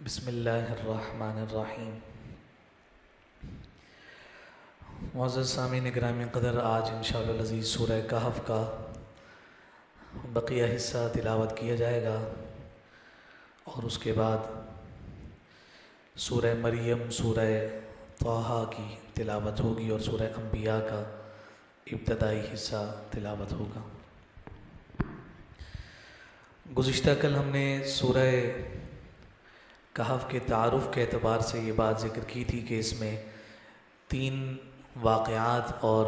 بسم اللہ الرحمن الرحیم۔ معزز سامعین گرامی قدر، آج انشاءاللہ العزیز سورہ کہف کا بقیہ حصہ تلاوت کیا جائے گا، اور اس کے بعد سورہ مریم، سورہ طٰہٰ کی تلاوت ہوگی اور سورہ انبیاء کا ابتدائی حصہ تلاوت ہوگا۔ گزشتہ کل ہم نے سورہ کہف کے تعارف کے اعتبار سے یہ بات ذکر کی تھی کہ اس میں 3 واقعات اور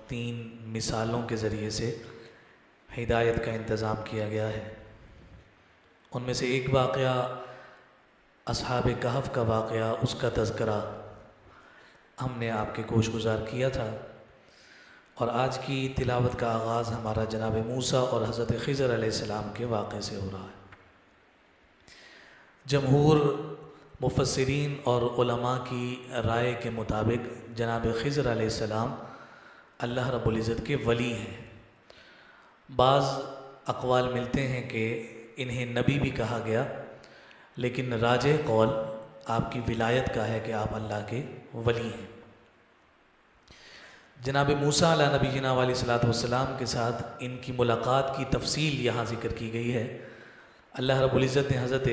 3 مثالوں کے ذریعے سے ہدایت کا انتظام کیا گیا ہے۔ ان میں سے ایک واقعہ اصحاب کہف کا واقعہ، اس کا تذکرہ ہم نے آپ کے گوش گزار کیا تھا، اور آج کی تلاوت کا آغاز ہمارا جناب موسیٰ اور حضرت خضر علیہ السلام کے واقعے سے ہو رہا ہے۔ جمہور مفسرین اور علماء کی رائے کے مطابق جناب خضر علیہ السلام اللہ رب العزت کے ولی ہیں۔ بعض اقوال ملتے ہیں کہ انہیں نبی بھی کہا گیا، لیکن راجح قول آپ کی ولایت کا ہے کہ آپ اللہ کے ولی ہیں۔ جناب موسیٰ علیہ نبینا علیہ الصلوۃ والسلام کے ساتھ ان کی ملاقات کی تفصیل یہاں ذکر کی گئی ہے۔ اللہ رب العزت نے حضرت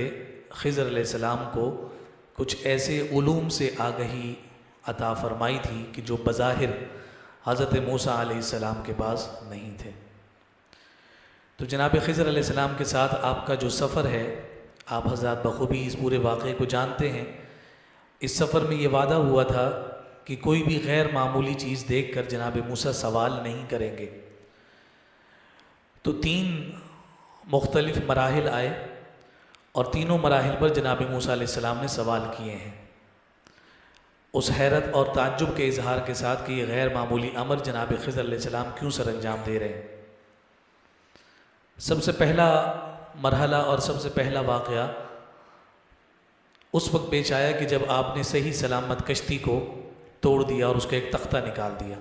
خضر علیہ السلام کو کچھ ایسے علوم سے آگہی عطا فرمائی تھی کہ جو بظاہر حضرت موسیٰ علیہ السلام کے پاس نہیں تھے۔ تو جناب خضر علیہ السلام کے ساتھ آپ کا جو سفر ہے، آپ حضرات بخوبی اس پورے واقعے کو جانتے ہیں۔ اس سفر میں یہ وعدہ ہوا تھا کہ کوئی بھی غیر معمولی چیز دیکھ کر جناب موسیٰ سوال نہیں کریں گے۔ تو 3 مختلف مراحل آئے، اور تینوں مراحل پر جناب موسیٰ علیہ السلام نے سوال کیے ہیں، اس حیرت اور تعجب کے اظہار کے ساتھ کہ یہ غیر معمولی امر جناب خضر علیہ السلام کیوں سر انجام دے رہے ہیں۔ سب سے پہلا مرحلہ اور سب سے پہلا واقعہ اس وقت پیش آیا کہ جب آپ نے صحیح سلامت کشتی کو توڑ دیا اور اس کا ایک تختہ نکال دیا۔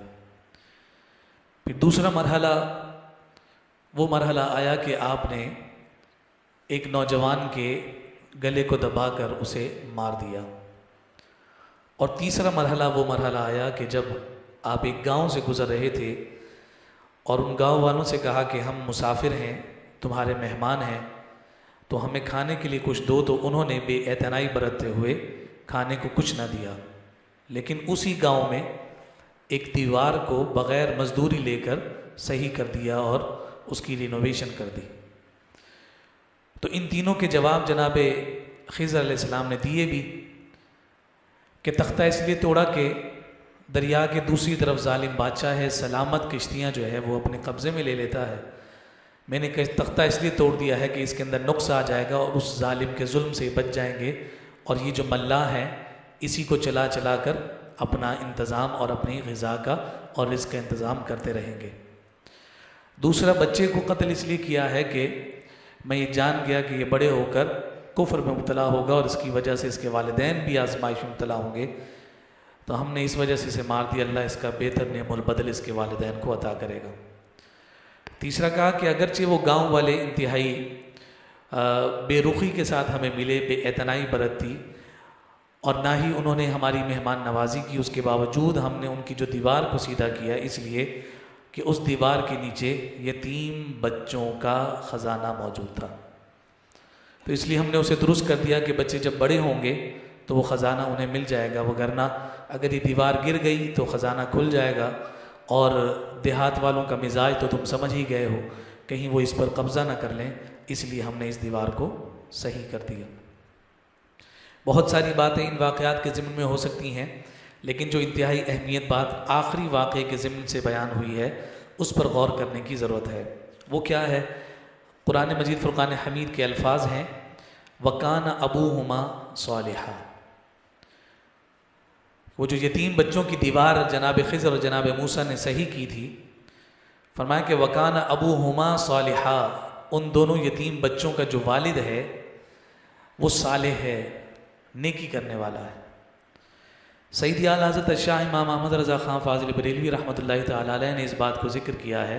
پھر دوسرا مرحلہ وہ مرحلہ آیا کہ آپ نے ایک نوجوان کے گلے کو دبا کر اسے مار دیا۔ اور تیسرا مرحلہ وہ مرحلہ آیا کہ جب آپ ایک گاؤں سے گزر رہے تھے اور ان گاؤں والوں سے کہا کہ ہم مسافر ہیں، تمہارے مہمان ہیں، تو ہمیں کھانے کے لیے کچھ دو، تو انہوں نے بے اعتنائی برتتے ہوئے کھانے کو کچھ نہ دیا، لیکن اسی گاؤں میں ایک دیوار کو بغیر مزدوری لے کر صحیح کر دیا اور اس کی رینوویشن کر دی۔ تو ان تینوں کے جواب جناب خضر علیہ السلام نے دیے بھی کہ تختہ اس لیے توڑا کہ دریا کے دوسری طرف ظالم بادشاہ ہے، سلامت کشتیاں جو ہے وہ اپنے قبضے میں لے لیتا ہے۔ میں نے تختہ اس لیے توڑ دیا ہے کہ اس کے اندر نقص آ جائے گا اور اس ظالم کے ظلم سے بچ جائیں گے، اور یہ جو ملاح ہیں اسی کو چلا چلا کر اپنا انتظام اور اپنی غذا کا اور رزق کا انتظام کرتے رہیں گے۔ دوسرا، بچے کو قتل اس لیے کیا ہے کہ میں یہ جان گیا کہ یہ بڑے ہو کر کفر میں مبتلا ہوگا اور اس کی وجہ سے اس کے والدین بھی آزمائش میں مبتلا ہوں گے، تو ہم نے اس وجہ سے اسے مار دیا، اللہ اس کا بہتر نعم البدل اس کے والدین کو عطا کرے گا۔ تیسرا کہا کہ اگرچہ وہ گاؤں والے انتہائی بے رخی کے ساتھ ہمیں ملے، بے اعتنائی برتی، اور نہ ہی انہوں نے ہماری مہمان نوازی کی، اس کے باوجود ہم نے ان کی جو دیوار کو سیدھا کیا اس لیے کہ اس دیوار کے نیچے یتیم بچوں کا خزانہ موجود تھا، تو اس لیے ہم نے اسے درست کر دیا کہ بچے جب بڑے ہوں گے تو وہ خزانہ انہیں مل جائے گا، وگرنہ اگر یہ دیوار گر گئی تو خزانہ کھل جائے گا، اور دیہات والوں کا مزاج تو تم سمجھ ہی گئے ہو، کہیں وہ اس پر قبضہ نہ کر لیں، اس لیے ہم نے اس دیوار کو صحیح کر دیا۔ بہت ساری باتیں ان واقعات کے ضمن میں ہو سکتی ہیں، لیکن جو انتہائی اہمیت بات آخری واقعے کے ضمن سے بیان ہوئی ہے اس پر غور کرنے کی ضرورت ہے۔ وہ کیا ہے؟ قرآن مجید فرقان حمید کے الفاظ ہیں وَكَانَ أَبُوهُمَا صَالِحًا۔ وہ جو یتیم بچوں کی دیوار جناب خضر اور جناب موسیٰ نے صحیح کی تھی، فرمایا کہ وَكَانَ أَبُوهُمَا صَالِحًا، ان دونوں یتیم بچوں کا جو والد ہے وہ صالح ہے، نیکی کرنے والا ہے۔ سیدی اعلیٰ حضرت شاہ امام احمد رضا خان فاضل بریلوی رحمۃ اللہ تعالیٰ علیہ نے اس بات کو ذکر کیا ہے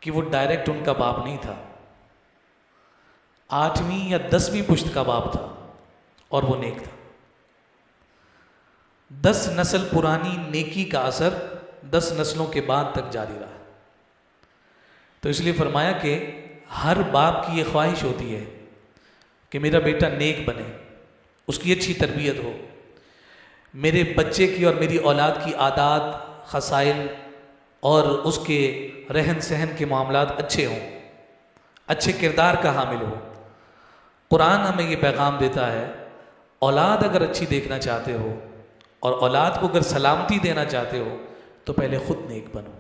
کہ وہ ڈائریکٹ ان کا باپ نہیں تھا، 8ویں یا 10ویں پشت کا باپ تھا، اور وہ نیک تھا۔ 10 نسل پرانی نیکی کا اثر 10 نسلوں کے بعد تک جاری رہا۔ تو اس لیے فرمایا کہ ہر باپ کی یہ خواہش ہوتی ہے کہ میرا بیٹا نیک بنے، اس کی اچھی تربیت ہو، میرے بچے کی اور میری اولاد کی عادات، خصائل اور اس کے رہن سہن کے معاملات اچھے ہوں، اچھے کردار کا حامل ہو۔ قرآن ہمیں یہ پیغام دیتا ہے، اولاد اگر اچھی دیکھنا چاہتے ہو اور اولاد کو اگر سلامتی دینا چاہتے ہو تو پہلے خود نیک بنو۔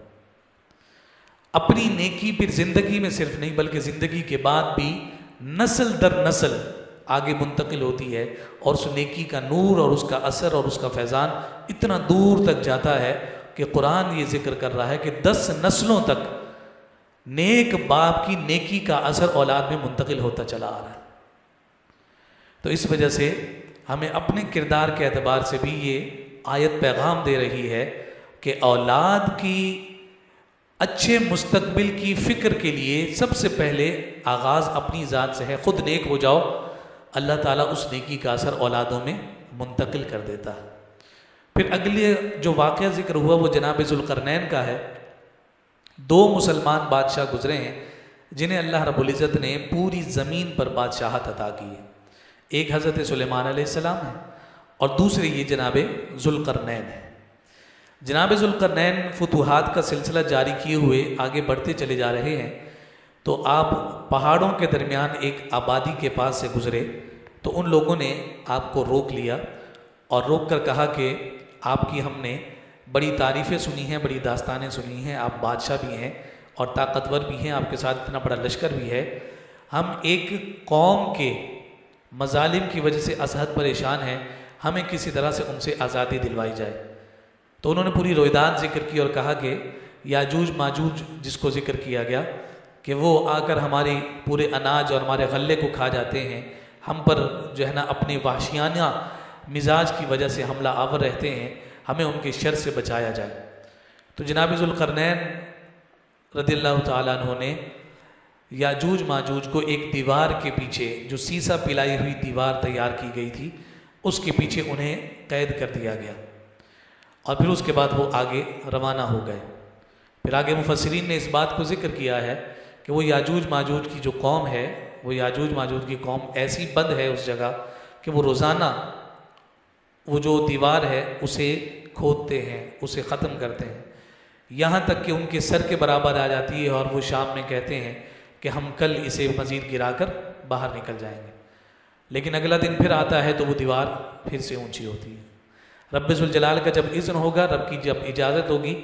اپنی نیکی پھر زندگی میں صرف نہیں بلکہ زندگی کے بعد بھی نسل در نسل آگے منتقل ہوتی ہے، اور اس نیکی کا نور اور اس کا اثر اور اس کا فیضان اتنا دور تک جاتا ہے کہ قرآن یہ ذکر کر رہا ہے کہ 10 نسلوں تک نیک باپ کی نیکی کا اثر اولاد میں منتقل ہوتا چلا آ رہا ہے۔ تو اس وجہ سے ہمیں اپنے کردار کے اعتبار سے بھی یہ آیت پیغام دے رہی ہے کہ اولاد کی اچھے مستقبل کی فکر کے لیے سب سے پہلے آغاز اپنی ذات سے ہے۔ خود نیک ہو جاؤ، اللہ تعالیٰ اس نیکی کا اثر اولادوں میں منتقل کر دیتا ہے۔ پھر اگلے جو واقعہ ذکر ہوا وہ جناب ذوالقرنین کا ہے۔ 2 مسلمان بادشاہ گزرے ہیں جنہیں اللہ رب العزت نے پوری زمین پر بادشاہت عطا کی ہے۔ ایک حضرت سلیمان علیہ السلام ہے اور دوسرے یہ جناب ذوالقرنین ہے۔ جناب ذوالقرنین فتوحات کا سلسلہ جاری کیے ہوئے آگے بڑھتے چلے جا رہے ہیں، تو آپ پہاڑوں کے درمیان ایک آبادی کے پاس سے گزرے تو ان لوگوں نے آپ کو روک لیا اور روک کر کہا کہ آپ کی ہم نے بڑی تعریفیں سنی ہیں، بڑی داستانیں سنی ہیں، آپ بادشاہ بھی ہیں اور طاقتور بھی ہیں، آپ کے ساتھ اتنا بڑا لشکر بھی ہے، ہم ایک قوم کے مظالم کی وجہ سے اسحد پریشان ہیں، ہمیں کسی طرح سے ان سے آزادی دلوائی جائے۔ تو انہوں نے پوری رویداد ذکر کی اور کہا کہ یاجوج ماجوج جس کو ذکر کیا گیا کہ وہ آ کر ہمارے پورے اناج اور ہمارے غلے کو کھا جاتے ہیں، ہم پر جو ہے نا اپنے وحشیانہ مزاج کی وجہ سے حملہ آور رہتے ہیں، ہمیں ان کے شر سے بچایا جائے۔ تو جناب ذوالقرنین رضی اللہ تعالیٰ عنہ نے یاجوج ماجوج کو ایک دیوار کے پیچھے، جو سیسا پلائی ہوئی دیوار تیار کی گئی تھی، اس کے پیچھے انہیں قید کر دیا گیا، اور پھر اس کے بعد وہ آگے روانہ ہو گئے۔ پھر آگے مفسرین نے اس بات کو ذکر کیا ہے کہ وہ یاجوج ماجوج کی جو قوم ہے، وہ یاجوج ماجوج کی قوم ایسی بند ہے اس جگہ کہ وہ روزانہ وہ جو دیوار ہے اسے کھودتے ہیں، اسے ختم کرتے ہیں، یہاں تک کہ ان کے سر کے برابر آ جاتی ہے، اور وہ شام میں کہتے ہیں کہ ہم کل اسے مزید گرا کر باہر نکل جائیں گے، لیکن اگلا دن پھر آتا ہے تو وہ دیوار پھر سے اونچی ہوتی ہے۔ رب ذوالجلال کا جب اذن ہوگا، رب کی جب اجازت ہوگی،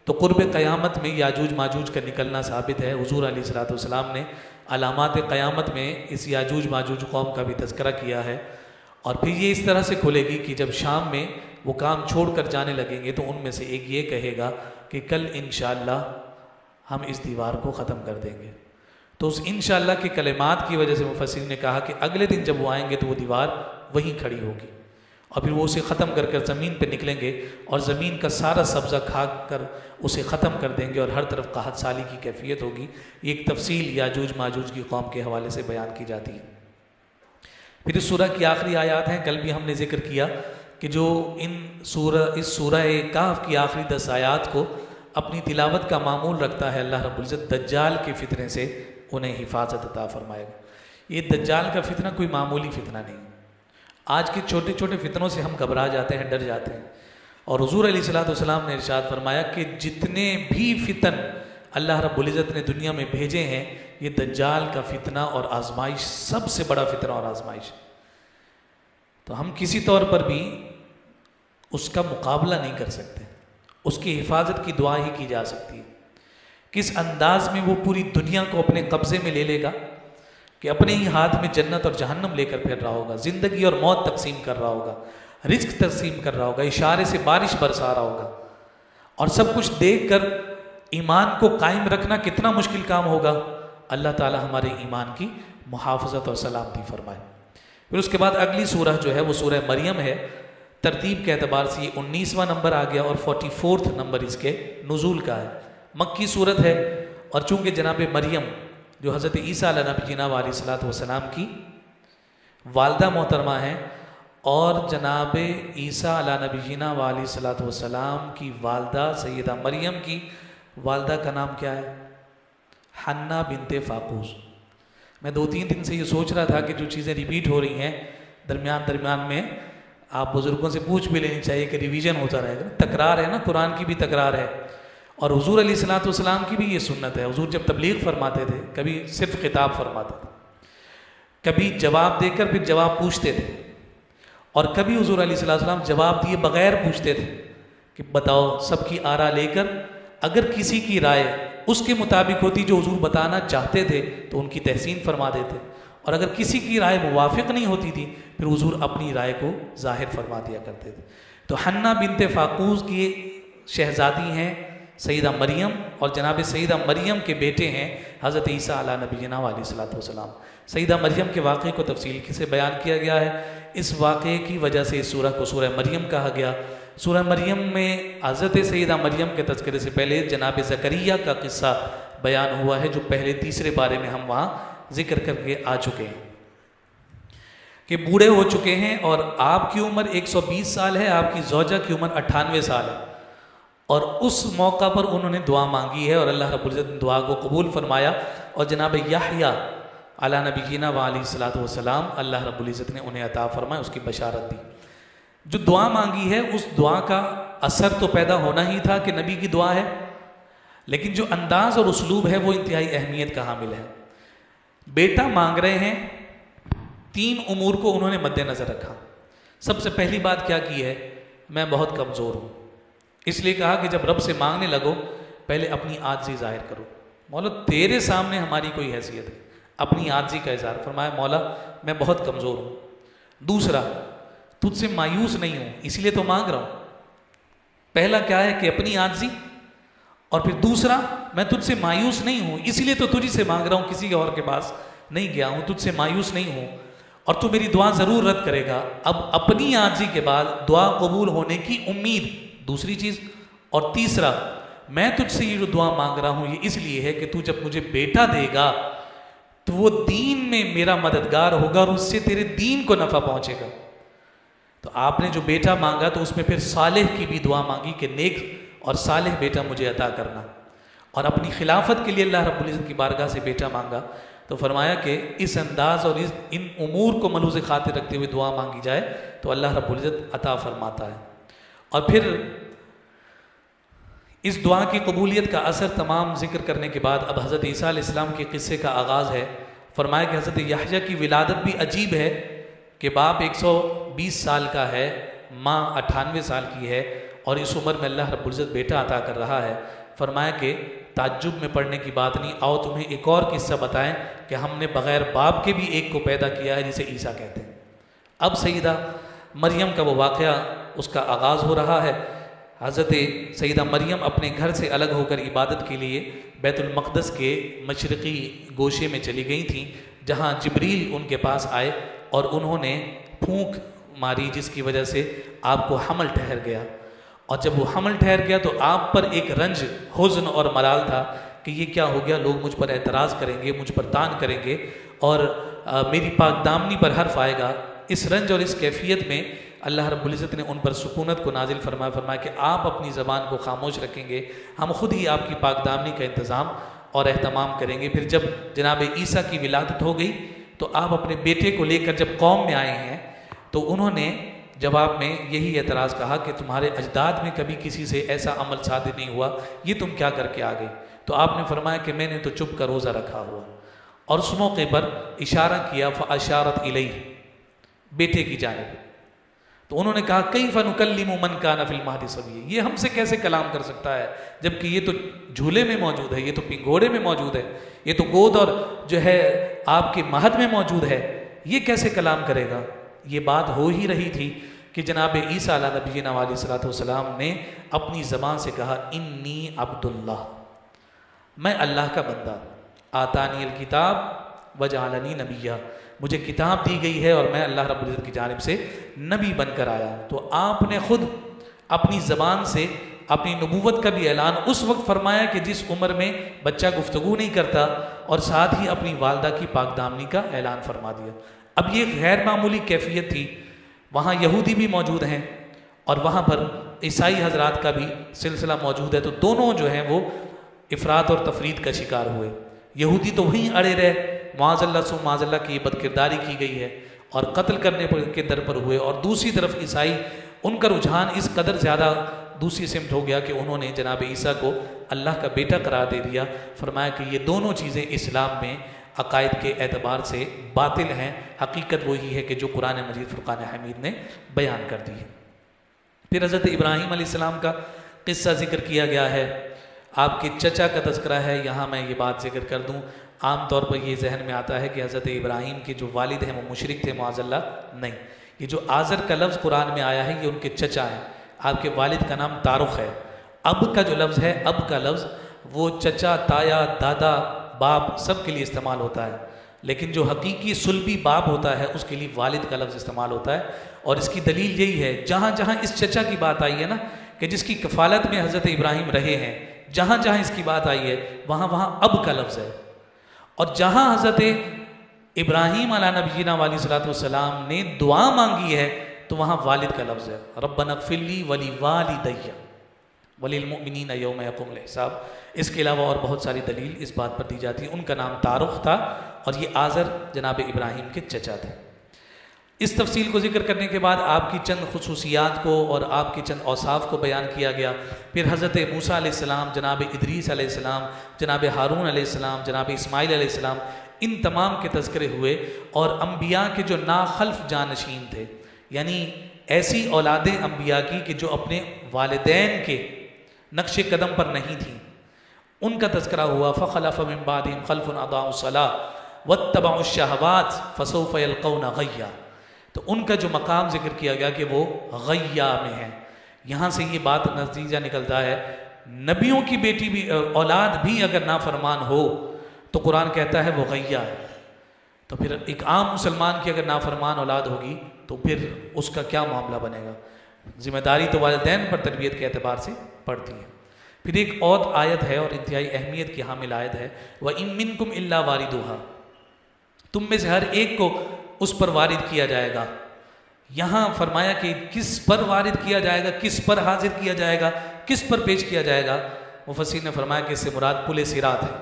تو قرب قیامت میں یاجوج ماجوج کا نکلنا ثابت ہے۔ حضور علیہ الصلوۃ والسلام نے علامات قیامت میں اس یاجوج ماجوج قوم کا بھی تذکرہ کیا ہے، اور پھر یہ اس طرح سے کھلے گی کہ جب شام میں وہ کام چھوڑ کر جانے لگیں گے تو ان میں سے ایک یہ کہے گا کہ کل انشاءاللہ ہم اس دیوار کو ختم کر دیں گے۔ تو اس انشاءاللہ کے کلمات کی وجہ سے مفسرین نے کہا کہ اگلے دن جب وہ آئیں گے تو وہ دیوار وہیں کھڑی ہوگی، اور پھر وہ اسے ختم کر کر زمین پہ نکلیں گے اور زمین کا سارا سبزہ کھا کر اسے ختم کر دیں گے، اور ہر طرف قحط سالی کی کیفیت ہوگی۔ یہ ایک تفصیل یاجوج ماجوج کی قوم کے حوالے سے بیان کی جاتی ہے۔ پھر اس سورہ کی آخری آیات ہیں، کل بھی ہم نے ذکر کیا کہ جو اس سورہ کہف کی آخری 10 آیات کو اپنی تلاوت کا معمول رکھتا ہے، اللہ رب العزت دجال کے فتنے سے انہیں حفاظت عطا فرمائے گا۔ یہ دجال کا فتنہ کوئی معمولی فتنہ نہیں، آج کے چھوٹے چھوٹے فتنوں سے ہم گھبرا جاتے ہیں، ڈر جاتے ہیں، اور حضور علیہ الصلوۃ والسلام نے ارشاد فرمایا کہ جتنے بھی فتن اللہ رب العزت نے دنیا میں بھیجے ہیں، یہ دجال کا فتنہ اور آزمائش سب سے بڑا فتنہ اور آزمائش ہے۔ تو ہم کسی طور پر بھی اس کا مقابلہ نہیں کر سکتے، اس کی حفاظت کی دعا ہی کی جا سکتی ہے۔ کس انداز میں وہ پوری دنیا کو اپنے قبضے میں لے لے گا کہ اپنے ہی ہاتھ میں جنت اور جہنم لے کر پھر رہا ہوگا، زندگی اور موت تقسیم کر رہا ہوگا، رزق تقسیم کر رہا ہوگا، اشارے سے بارش برسا رہا ہوگا، اور سب کچھ دیکھ کر ایمان کو قائم رکھنا کتنا مشکل کام ہوگا۔ اللہ تعالی ہمارے ایمان کی محافظت اور سلامتی فرمائے۔ پھر اس کے بعد اگلی سورہ جو ہے وہ سورہ مریم ہے، ترتیب کے اعتبار سے یہ 19واں نمبر آ گیا اور 44 نمبر اس کے نزول کا ہے، مکی صورت ہے، اور چونکہ جناب مریم جو حضرت عیسیٰ علیہ نبی جناب علیہ الصلوۃ والسلام کی والدہ محترمہ ہیں، اور جناب عیسیٰ علیہ نبینا علیہ الصلوۃ والسلام کی والدہ سیدہ مریم کی والدہ کا نام کیا ہے؟ حنہ بنت فاقوس۔ میں 2-3 دن سے یہ سوچ رہا تھا کہ جو چیزیں ریپیٹ ہو رہی ہیں درمیان میں آپ بزرگوں سے پوچھ بھی لینی چاہیے کہ ریویژن ہوتا رہے گا، تکرار ہے نا، قرآن کی بھی تکرار ہے اور حضور علیہ الصلوۃ والسلام کی بھی یہ سنت ہے۔ حضور جب تبلیغ فرماتے تھے کبھی صرف خطاب فرماتے تھے، کبھی جواب دے کر پھر جواب پوچھتے تھے، اور کبھی حضور علیہ الصلوۃ والسلام جواب دیے بغیر پوچھتے تھے کہ بتاؤ، سب کی آرا لے کر اگر کسی کی رائے اس کے مطابق ہوتی جو حضور بتانا چاہتے تھے تو ان کی تحسین فرما دیتے، اور اگر کسی کی رائے موافق نہیں ہوتی تھی پھر حضور اپنی رائے کو ظاہر فرما دیا کرتے تھے۔ تو حنہ بنت فاقوس کی شہزادی ہیں سیدہ مریم، اور جناب سیدہ مریم کے بیٹے ہیں حضرت عیسیٰ علیہ نبینا علیہ الصلوۃ والسلام۔ سیدہ مریم کے واقعے کو تفصیل سے بیان کیا گیا ہے۔ اس واقعے کی وجہ سے اس سورہ کو سورہ مریم کہا گیا۔ سورہ مریم میں حضرت سیدہ مریم کے تذکرے سے پہلے جناب زکریا کا قصہ بیان ہوا ہے، جو پہلے تیسرے بارے میں ہم وہاں ذکر کر کے آ چکے ہیں کہ بوڑھے ہو چکے ہیں، اور آپ کی عمر 120 سال ہے، آپ کی زوجہ کی عمر 98 سال ہے، اور اس موقع پر انہوں نے دعا مانگی ہے اور اللہ رب العزت نے دعا کو قبول فرمایا، اور جناب یحییٰ علیہ نبینا علیہ الصلوۃ والسلام اللہ رب العزت نے انہیں عطا فرمایا، اس کی بشارت دی۔ جو دعا مانگی ہے اس دعا کا اثر تو پیدا ہونا ہی تھا کہ نبی کی دعا ہے، لیکن جو انداز اور اسلوب ہے وہ انتہائی اہمیت کا حامل ہے۔ بیٹا مانگ رہے ہیں، 3 امور کو انہوں نے مد نظر رکھا۔ سب سے پہلی بات کیا کی ہے؟ میں بہت کمزور ہوں، اس لیے کہا کہ جب رب سے مانگنے لگو پہلے اپنی عاجزی ظاہر کرو۔ مولا تیرے سامنے ہماری کوئی حیثیت ہے، اپنی عاجزی کا اظہار فرمایا، مولا میں بہت کمزور ہوں۔ دوسرا، تجھ سے مایوس نہیں ہوں اس لیے تو مانگ رہا ہوں۔ پہلا کیا ہے کہ اپنی عاجزی، اور پھر دوسرا میں تجھ سے مایوس نہیں ہوں اس لیے تو تجھ سے مانگ رہا ہوں، کسی اور کے پاس نہیں گیا ہوں، تجھ سے مایوس نہیں ہوں اور تو میری دعا ضرور رد کرے گا۔ اب اپنی عاجزی کے بعد دعا قبول ہونے کی امید، دوسری چیز، اور تیسرا میں تجھ سے یہ جو دعا مانگ رہا ہوں یہ اس لیے ہے کہ تو جب مجھے بیٹا دے گا تو وہ دین میں میرا مددگار ہوگا اور اس سے تیرے دین کو نفع پہنچے گا۔ تو آپ نے جو بیٹا مانگا تو اس میں پھر صالح کی بھی دعا مانگی کہ نیک اور صالح بیٹا مجھے عطا کرنا، اور اپنی خلافت کے لیے اللہ رب العزت کی بارگاہ سے بیٹا مانگا تو فرمایا کہ اس انداز اور ان امور کو ملحوظ خاطر رکھتے ہوئے دعا مانگی جائے تو اللہ رب العزت عطا فرماتا ہے۔ اور پھر اس دعا کی قبولیت کا اثر تمام ذکر کرنے کے بعد اب حضرت عیسیٰ علیہ السلام کے قصے کا آغاز ہے۔ فرمایا کہ حضرت یحییٰ کی ولادت بھی عجیب ہے کہ باپ 120 سال کا ہے، ماں 98 سال کی ہے، اور اس عمر میں اللہ رب العزت بیٹا عطا کر رہا ہے۔ فرمایا کہ تعجب میں پڑھنے کی بات نہیں، آؤ تمہیں ایک اور قصہ بتائیں کہ ہم نے بغیر باپ کے بھی ایک کو پیدا کیا ہے جسے عیسیٰ کہتے ہیں۔ اب سیدہ مریم کا وہ واقعہ اس کا آغاز ہو رہا ہے۔ حضرت سیدہ مریم اپنے گھر سے الگ ہو کر عبادت کے لیے بیت المقدس کے مشرقی گوشے میں چلی گئی تھیں، جہاں جبریل ان کے پاس آئے اور انہوں نے پھونک ماری جس کی وجہ سے آپ کو حمل ٹھہر گیا، اور جب وہ حمل ٹھہر گیا تو آپ پر ایک رنج، حزن اور ملال تھا کہ یہ کیا ہو گیا، لوگ مجھ پر اعتراض کریں گے، مجھ پر تان کریں گے اور میری پاک دامنی پر حرف آئے گا۔ اس رنج اور اس کیفیت میں اللہ رب العزت نے ان پر سکونت کو نازل فرمایا کہ آپ اپنی زبان کو خاموش رکھیں گے، ہم خود ہی آپ کی پاک دامنی کا انتظام اور اہتمام کریں گے۔ پھر جب جناب عیسیٰ کی ولادت ہو گئی تو آپ اپنے بیٹے کو لے کر جب قوم میں آئے ہیں تو انہوں نے جواب میں یہی اعتراض کہا کہ تمہارے اجداد میں کبھی کسی سے ایسا عمل صادر نہیں ہوا، یہ تم کیا کر کے آ گئی؟ تو آپ نے فرمایا کہ میں نے تو چپ کا روزہ رکھا ہوا، اور اس موقع پر اشارہ کیا فاشارت الیہ، بیٹے کی جانب۔ تو انہوں نے کہا کیف نکلم من کان فی المہد صبیا، یہ ہم سے کیسے کلام کر سکتا ہے جبکہ یہ تو جھولے میں موجود ہے، یہ تو پنگھوڑے میں موجود ہے، یہ تو گود اور جو ہے آپ کے مہد میں موجود ہے، یہ کیسے کلام کرے گا؟ یہ بات ہو ہی رہی تھی کہ جناب عیسیٰ علیہ نبینا علیہ الصلوۃ والسلام نے اپنی زبان سے کہا انی عبداللہ، میں اللہ کا بندہ، آتانی الکتاب وجعلنی نبیہ، مجھے کتاب دی گئی ہے اور میں اللہ رب العزت کی جانب سے نبی بن کر آیا۔ تو آپ نے خود اپنی زبان سے اپنی نبوت کا بھی اعلان اس وقت فرمایا کہ جس عمر میں بچہ گفتگو نہیں کرتا، اور ساتھ ہی اپنی والدہ کی پاک دامنی کا اعلان فرما دیا۔ اب یہ غیر معمولی کیفیت تھی وہاں یہودی بھی موجود ہیں اور وہاں پر عیسائی حضرات کا بھی سلسلہ موجود ہے، تو دونوں جو ہیں وہ افراط اور تفرید کا شکار ہوئے۔ یہودی تو وہیں اڑے رہے، معاذ اللہ سو معاذ اللہ کی یہ بدکرداری کی گئی ہے اور قتل کرنے کے در پر ہوئے، اور دوسری طرف عیسائی، ان کا رجحان اس قدر زیادہ دوسری سمت ہو گیا کہ انہوں نے جناب عیسیٰ کو اللہ کا بیٹا قرار دے دیا۔ فرمایا کہ یہ دونوں چیزیں اسلام میں عقائد کے اعتبار سے باطل ہیں، حقیقت وہی ہے کہ جو قرآن مجید فرقان حمید نے بیان کر دی ہے۔ پھر حضرت ابراہیم علیہ السلام کا قصہ ذکر کیا گیا ہے، آپ کے چچا کا تذکرہ ہے۔ یہاں میں یہ بات ذکر کر دوں، عام طور پر یہ ذہن میں آتا ہے کہ حضرت ابراہیم کے جو والد ہیں وہ مشرک تھے، معاذ اللہ، نہیں، یہ جو آزر کا لفظ قرآن میں آیا ہے یہ ان کے چچا ہیں۔ آپ کے والد کا نام تارخ ہے۔ اب کا جو لفظ ہے، اب کا لفظ وہ چچا، تایا، دادا، باپ سب کے لیے استعمال ہوتا ہے، لیکن جو حقیقی صلبی باپ ہوتا ہے اس کے لیے والد کا لفظ استعمال ہوتا ہے۔ اور اس کی دلیل یہی ہے، جہاں جہاں اس چچا کی بات آئی ہے نا، کہ جس کی کفالت میں حضرت ابراہیم رہے ہیں، جہاں جہاں اس کی بات آئی ہے وہاں وہاں اب کا لفظ ہے، اور جہاں حضرت ابراہیم علیہ نبینا علیہ الصلوۃ والسلام نے دعا مانگی ہے تو وہاں والد کا لفظ ہے، ربنا اغفر لی ولوالدی وللمؤمنین یوم یقوم الحساب۔ اس کے علاوہ اور بہت ساری دلیل اس بات پر دی جاتی ہے۔ ان کا نام تارخ تھا اور یہ آزر جناب ابراہیم کے چچا تھے۔ اس تفصیل کو ذکر کرنے کے بعد آپ کی چند خصوصیات کو اور آپ کے چند اوصاف کو بیان کیا گیا۔ پھر حضرت موسیٰ علیہ السلام، جناب ادریس علیہ السلام، جناب ہارون علیہ السلام، جناب اسماعیل علیہ السلام، ان تمام کے تذکرے ہوئے، اور انبیاء کے جو ناخلف جانشین تھے، یعنی ایسی اولادیں انبیاء کی کہ جو اپنے والدین کے نقش قدم پر نہیں تھیں، ان کا تذکرہ ہوا۔ فخلف من بعدهم خلف اضاعوا الصلاة واتبعوا الشهوات فسوف يلقون غیا، تو ان کا جو مقام ذکر کیا گیا کہ وہ غیا میں ہے۔ یہاں سے یہ بات نتیجہ نکلتا ہے، نبیوں کی بیٹی بھی، اولاد بھی اگر نافرمان ہو تو قرآن کہتا ہے وہ غیا ہے، تو پھر ایک عام مسلمان کی اگر نافرمان اولاد ہوگی تو پھر اس کا کیا معاملہ بنے گا؟ ذمہ داری تو والدین پر تربیت کے اعتبار سے پڑتی ہے۔ پھر ایک اور آیت ہے اور انتہائی اہمیت کی حامل آیت ہے، وَإِن مِّنكُمْ إِلَّا وَارِدُهَا، تم میں سے ہر ایک کو اس پر وارد کیا جائے گا۔ یہاں فرمایا کہ کس پر وارد کیا جائے گا، کس پر حاضر کیا جائے گا، کس پر پیش کیا جائے گا؟ مفسرین نے فرمایا کہ اس سے مراد پل صراط ہے۔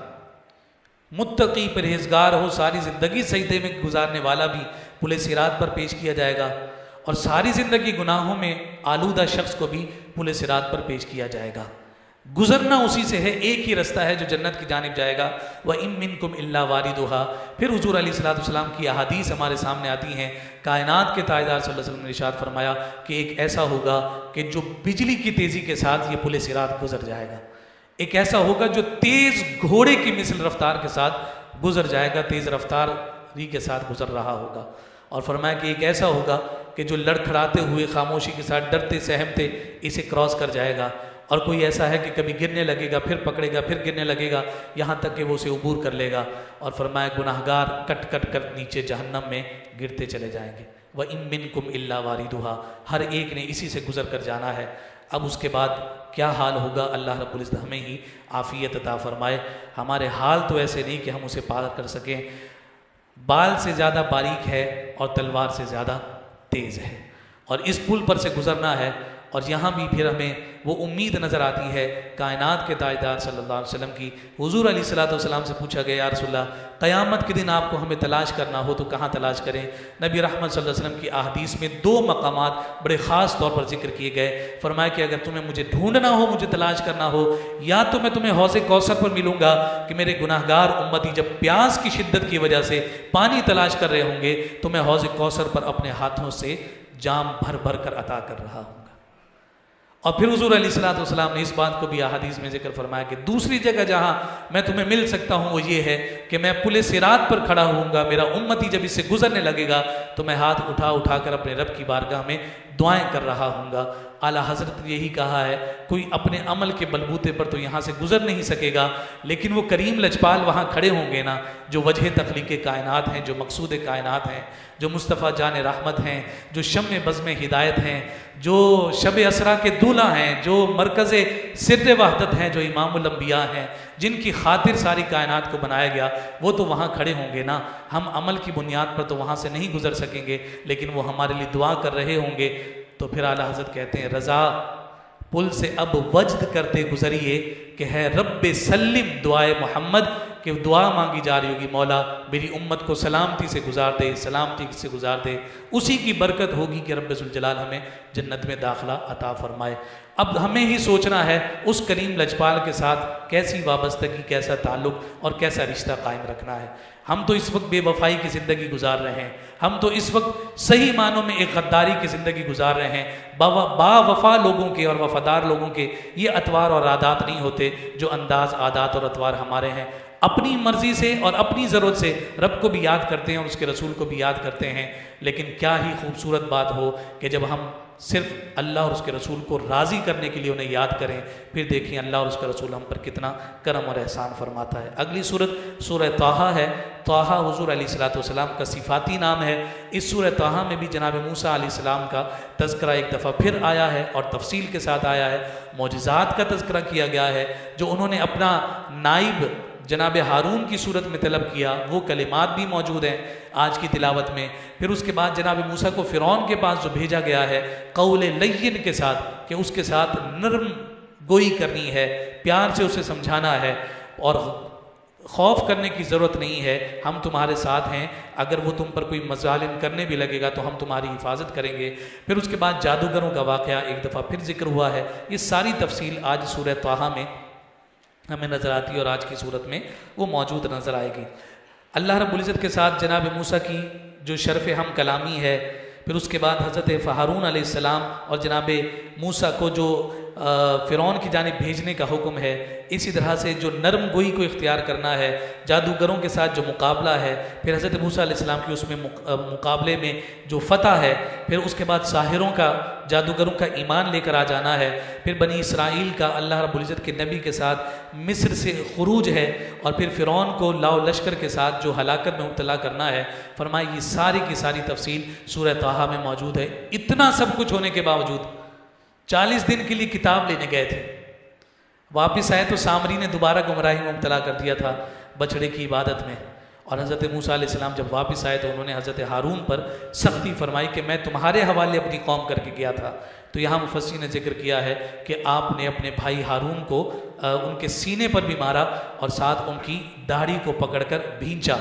متقی پرہیزگار ہو، ساری زندگی سجدے میں گزارنے والا بھی پل صراط پر پیش کیا جائے گا، اور ساری زندگی گناہوں میں آلودہ شخص کو بھی پل صراط پر پیش کیا جائے گا۔ گزرنا اسی سے ہے، ایک ہی رستہ ہے جو جنت کی جانب جائے گا، وَإِن مِّنكُمْ إِلَّا وَارِدُهَا۔ پھر حضور علیہ السلام کی احادیث ہمارے سامنے آتی ہیں، کائنات کے تاجدار صلی اللہ علیہ وسلم نے ارشاد فرمایا کہ ایک ایسا ہوگا کہ جو بجلی کی تیزی کے ساتھ یہ پل صراط گزر جائے گا، ایک ایسا ہوگا جو تیز گھوڑے کی مثل رفتار کے ساتھ گزر جائے گا، تیز رفتاری کے ساتھ گزر رہا ہوگا۔ اور فرمایا کہ ایک ایسا ہوگا کہ جو لڑکھڑاتے ہوئے خاموشی کے ساتھ ڈرتے سہمتے اسے کراس کر جائے گا، اور کوئی ایسا ہے کہ کبھی گرنے لگے گا، پھر پکڑے گا، پھر گرنے لگے گا، یہاں تک کہ وہ اسے عبور کر لے گا۔ اور فرمایا گناہگار کٹ کٹ کر نیچے جہنم میں گرتے چلے جائیں گے۔ وَإِن مِّنكُمْ إِلَّا وَارِدُهَا، ہر ایک نے اسی سے گزر کر جانا ہے۔ اب اس کے بعد کیا حال ہوگا، اللہ رب العزت ہمیں ہی عافیت عطا فرمائے۔ ہمارے حال تو ایسے نہیں کہ ہم اسے پار کر سکیں، بال سے زیادہ باریک ہے اور تلوار سے زیادہ تیز ہے، اور اس پل پر سے گزرنا ہے۔ اور یہاں بھی پھر ہمیں وہ امید نظر آتی ہے کائنات کے تاجدار صلی اللہ علیہ وسلم کی۔ حضور علیہ الصلوۃ والسلام سے پوچھا گیا، یا رسول اللہ قیامت کے دن آپ کو ہمیں تلاش کرنا ہو تو کہاں تلاش کریں؟ نبی رحمت صلی اللہ علیہ وسلم کی احادیث میں دو مقامات بڑے خاص طور پر ذکر کیے گئے۔ فرمایا کہ اگر تمہیں مجھے ڈھونڈنا ہو، مجھے تلاش کرنا ہو، یا تو میں تمہیں حوض کوثر پر ملوں گا کہ میرے گناہگار امتی جب پیاس کی شدت کی وجہ سے پانی تلاش کر رہے ہوں گے تو میں حوض کوثر پر اپنے ہاتھوں سے جام بھر بھر کر عطا کر رہا ہوں گا۔ اور پھر حضور علیہ الصلوۃ والسلام نے اس بات کو بھی احادیث میں ذکر فرمایا کہ دوسری جگہ جہاں میں تمہیں مل سکتا ہوں وہ یہ ہے کہ میں پل صراط پر کھڑا ہوں گا، میرا امتی جب اس سے گزرنے لگے گا تو میں ہاتھ اٹھا اٹھا کر اپنے رب کی بارگاہ میں دعائیں کر رہا ہوں گا۔ اعلیٰ حضرت نے یہی کہا ہے کوئی اپنے عمل کے بلبوتے پر تو یہاں سے گزر نہیں سکے گا، لیکن وہ کریم لجپال وہاں کھڑے ہوں گے نا، جو وجہ تخلیق کائنات ہیں، جو مقصود کائنات ہیں، جو مصطفیٰ جان رحمت ہیں، جو شمع بزم ہدایت ہیں، جو شب اسرا کے دولہ ہیں، جو مرکز سر وحدت ہیں، جو امام الانبیاء ہیں، جن کی خاطر ساری کائنات کو بنایا گیا، وہ تو وہاں کھڑے ہوں گے نا۔ ہم عمل کی بنیاد پر تو وہاں سے نہیں گزر سکیں گے، لیکن وہ ہمارے لیے دعا کر رہے ہوں گے۔ تو پھر اعلیٰ حضرت کہتے ہیں رضا پل سے اب وجد کرتے گزریے کہ ہے رب سلم دعائے محمد، کہ دعا مانگی جا رہی ہوگی مولا میری امت کو سلامتی سے گزار دے، سلامتی سے گزار دے، اسی کی برکت ہوگی کہ رب ذوالجلال ہمیں جنت میں داخلہ عطا فرمائے۔ اب ہمیں ہی سوچنا ہے اس کریم لجپال کے ساتھ کیسی وابستگی، کیسا تعلق اور کیسا رشتہ قائم رکھنا ہے۔ ہم تو اس وقت بے وفائی کی زندگی گزار رہے ہیں، ہم تو اس وقت صحیح معنوں میں ایک غداری کی زندگی گزار رہے ہیں۔ با وفا لوگوں کے اور وفادار لوگوں کے یہ اطوار اور عادات نہیں ہوتے جو انداز، عادات اور اطوار ہمارے ہیں۔ اپنی مرضی سے اور اپنی ضرورت سے رب کو بھی یاد کرتے ہیں اور اس کے رسول کو بھی یاد کرتے ہیں، لیکن کیا ہی خوبصورت بات ہو کہ جب ہم صرف اللہ اور اس کے رسول کو راضی کرنے کے لیے انہیں یاد کریں، پھر دیکھیں اللہ اور اس کا رسول ہم پر کتنا کرم اور احسان فرماتا ہے۔ اگلی سورت سورہ طٰہٰ ہے۔ طٰہٰ حضور علیہ السلام کا صفاتی نام ہے۔ اس سورہ طٰہٰ میں بھی جناب موسیٰ علیہ السلام کا تذکرہ ایک دفعہ پھر آیا ہے اور تفصیل کے ساتھ آیا ہے۔ معجزات کا تذکرہ کیا گیا ہے جو انہوں نے اپنا نائب جناب ہارون کی صورت میں طلب کیا، وہ کلمات بھی موجود ہیں آج کی تلاوت میں۔ پھر اس کے بعد جناب موسیٰ کو فرعون کے پاس جو بھیجا گیا ہے قول لین کے ساتھ، کہ اس کے ساتھ نرم گوئی کرنی ہے، پیار سے اسے سمجھانا ہے اور خوف کرنے کی ضرورت نہیں ہے، ہم تمہارے ساتھ ہیں، اگر وہ تم پر کوئی مظالم کرنے بھی لگے گا تو ہم تمہاری حفاظت کریں گے۔ پھر اس کے بعد جادوگروں کا واقعہ ایک دفعہ پھر ذکر ہوا ہے۔ یہ ساری تفصیل آج سورہ طٰہٰ میں ہمیں نظر آتی ہے اور آج کی صورت میں وہ موجود نظر آئے گی۔ اللہ رب العزت کے ساتھ جناب موسیٰ کی جو شرف ہم کلامی ہے، پھر اس کے بعد حضرت ہارون علیہ السلام اور جناب موسیٰ کو جو فرعون کی جانب بھیجنے کا حکم ہے، اسی طرح سے جو نرم گوئی کو اختیار کرنا ہے، جادوگروں کے ساتھ جو مقابلہ ہے، پھر حضرت موسیٰ علیہ السلام کی اس میں مقابلے میں جو فتح ہے، پھر اس کے بعد ساحروں کا، جادوگروں کا ایمان لے کر آ جانا ہے، پھر بنی اسرائیل کا اللہ رب العزت کے نبی کے ساتھ مصر سے خروج ہے، اور پھر فرعون کو لاؤ لشکر کے ساتھ جو ہلاکت میں مبتلا کرنا ہے۔ فرمایا یہ ساری کی ساری تفصیل سورہ طٰہٰ میں موجود ہے۔ اتنا سب کچھ ہونے کے باوجود 40 دن کے لیے کتاب لینے گئے تھے، واپس آئے تو سامری نے دوبارہ گمراہی میں مبتلا کر دیا تھا بچڑے کی عبادت میں، اور حضرت موسیٰ علیہ السلام جب واپس آئے تو انہوں نے حضرت ہارون پر سختی فرمائی کہ میں تمہارے حوالے اپنی قوم کر کے گیا تھا۔ تو یہاں مفسرین نے ذکر کیا ہے کہ آپ نے اپنے بھائی ہارون کو ان کے سینے پر بھی مارا اور ساتھ ان کی داڑھی کو پکڑ کر بھینچا۔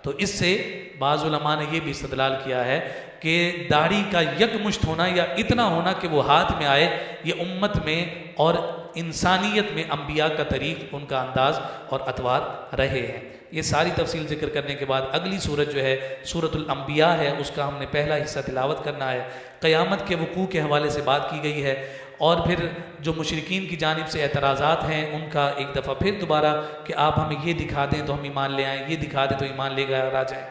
تو اس سے بعض علماء نے یہ بھی استدلال کیا ہے کہ داڑھی کا یکمشت ہونا یا اتنا ہونا کہ وہ ہاتھ میں آئے، یہ امت میں اور انسانیت میں انبیاء کا طریق، ان کا انداز اور اطوار رہے ہیں۔ یہ ساری تفصیل ذکر کرنے کے بعد اگلی سورت جو ہے سورۃ الانبیاء ہے، اس کا ہم نے پہلا حصہ تلاوت کرنا ہے۔ قیامت کے وقوع کے حوالے سے بات کی گئی ہے، اور پھر جو مشرکین کی جانب سے اعتراضات ہیں ان کا ایک دفعہ پھر دوبارہ کہ آپ ہمیں یہ دکھا دیں تو ہم ایمان لے آئیں، یہ دکھا دیں تو ایمان لے گئے آ جائیں۔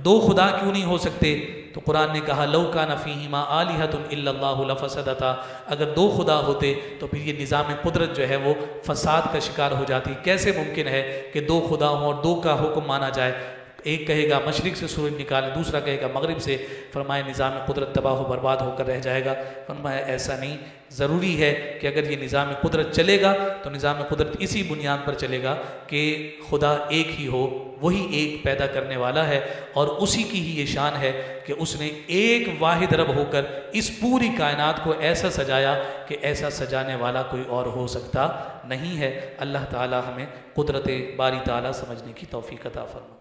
دو خدا کیوں نہیں ہو سکتے؟ تو قرآن نے کہا لو کان فیہما آلہۃ الا اللہ لفسدتا، اگر دو خدا ہوتے تو پھر یہ نظام قدرت جو ہے وہ فساد کا شکار ہو جاتی۔ کیسے ممکن ہے کہ دو خدا ہوں اور دو کا حکم مانا جائے؟ ایک کہے گا مشرق سے سورج نکالیں، دوسرا کہے گا مغرب سے، فرمائے نظام قدرت تباہ و برباد ہو کر رہ جائے گا۔ فرمایا ایسا نہیں، ضروری ہے کہ اگر یہ نظام قدرت چلے گا تو نظام قدرت اسی بنیاد پر چلے گا کہ خدا ایک ہی ہو، وہی ایک پیدا کرنے والا ہے، اور اسی کی ہی یہ شان ہے کہ اس نے ایک واحد رب ہو کر اس پوری کائنات کو ایسا سجایا کہ ایسا سجانے والا کوئی اور ہو سکتا نہیں ہے۔ اللہ تعالی ہمیں قدرت باری تعالی سمجھنے کی توفیق عطا فرمائے۔